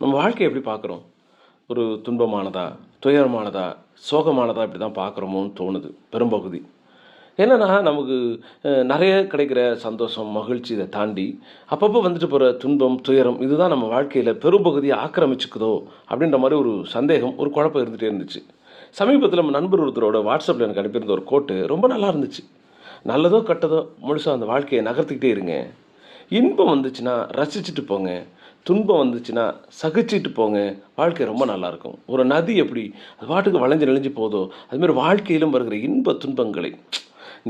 நம்ம வாழ்க்கையை எப்படி பார்க்குறோம்? ஒரு துன்பமானதா, துயரமானதா, சோகமானதா இப்படி தான் பார்க்குறோமோன்னு தோணுது பெரும்பகுதி. என்னன்னா, நமக்கு நெறைய கிடைக்கிற சந்தோஷம், மகிழ்ச்சி இத தாண்டி, அப்பப்போ வந்துட்டு போற துன்பம், துயரம் இதுதான் நம்ம வாழ்க்கையில பெரும்பகுதிய ஆக்கிரமிச்சுக்குதோ! அப்படின்ற மாரி ஒரு சந்தேகம், ஒரு குழப்பம் இருந்துட்டே இருந்துச்சு. சமீபத்தில நம்ம நண்பர் ஒருத்தரோட WhatsAppல எனக்கு அனுப்பியிருந்த ஒரு கோட்டு ரொம்ப நல்லா இருந்துச்சு. நல்லதோ, கெட்டதோ முழுசா அந்த வாழ்க்கைய நகர்த்திக்கிட்டே இருங்க. இன்பம் வந்துச்சுன்னா ரசிச்சுட்டு போங்க. துன்பம் வந்துச்சுன்னா சகிச்சுட்டு போங்க. வாழ்க்கை ரொம்ப நல்லாயிருக்கும். ஒரு நதி எப்படி அது பாட்டுக்கு வளைஞ்சு நெளிஞ்சு போதோ, அதுமாரி வாழ்க்கையிலும் வருகிற இன்ப துன்பங்களை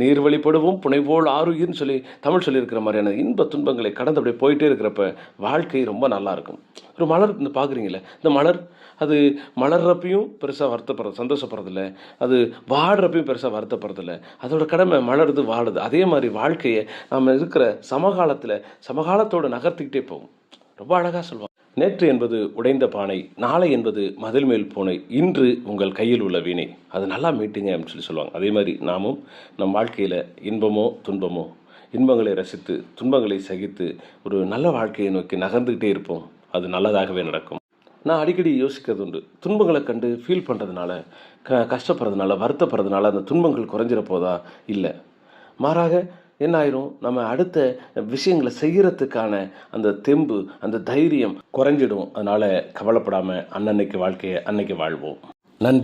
நீர் வழிப்படுவோம் புனைவோல் ஆருயிர்ன்னு சொல்லி தமிழ் சொல்லியிருக்கிற மாதிரியான இன்ப துன்பங்களை கடந்து அப்படியே போயிட்டே இருக்கிறப்ப வாழ்க்கை ரொம்ப நல்லாயிருக்கும். ஒரு மலர் இந்த பார்க்குறீங்கல்ல, இந்த மலர் அது மலர்றப்பயும் பெருசா வருத்தப்படுறது சந்தோஷப்படுறதில்ல. அது வாடுறப்பயும் பெருசா வருத்தப்படுறதில்ல. அதோட கடமை மலருது, வாடுது. அதே மாரி வாழ்க்கைய நம்ம இருக்கிற சமகாலத்தோட நகர்த்திக்கிட்டே போகும். ரொம்ப அழகா சொல்வாங்க. நேற்று என்பது உடைந்த பானை, நாளை என்பது மதில் மேல் பூனை, இன்று உங்கள் கையில் உள்ள வீணை. அது நல்லா மீட்டுங்க அப்படின்னு சொல்லுவாங்க. அதே மாதிரி நாமும் நம் வாழ்க்கையில் இன்பமோ துன்பமோ இன்பங்களை ரசித்து துன்பங்களை சகித்து ஒரு நல்ல வாழ்க்கையை நோக்கி நகர்ந்துக்கிட்டே இருப்போம். அது நல்லதாகவே நடக்கும். நான் அடிக்கடி யோசிக்கிறது உண்டு. துன்பங்களை கண்டு ஃபீல் பண்ணுறதுனால, கஷ்டப்படுறதுனால, வருத்தப்படுறதுனால அந்த துன்பங்கள் குறைஞ்சிட போதா? இல்லை. மாறாக என்ன ஆயிரும், நம்ம அடுத்த விஷயங்களை செய்யறதுக்கான அந்த தெம்பு, அந்த தைரியம் குறைஞ்சிடும். அதனால கவலைப்படாம அன்னன்னைக்கு வாழ்க்கையை அன்னைக்கு வாழ்வோம். நன்றி.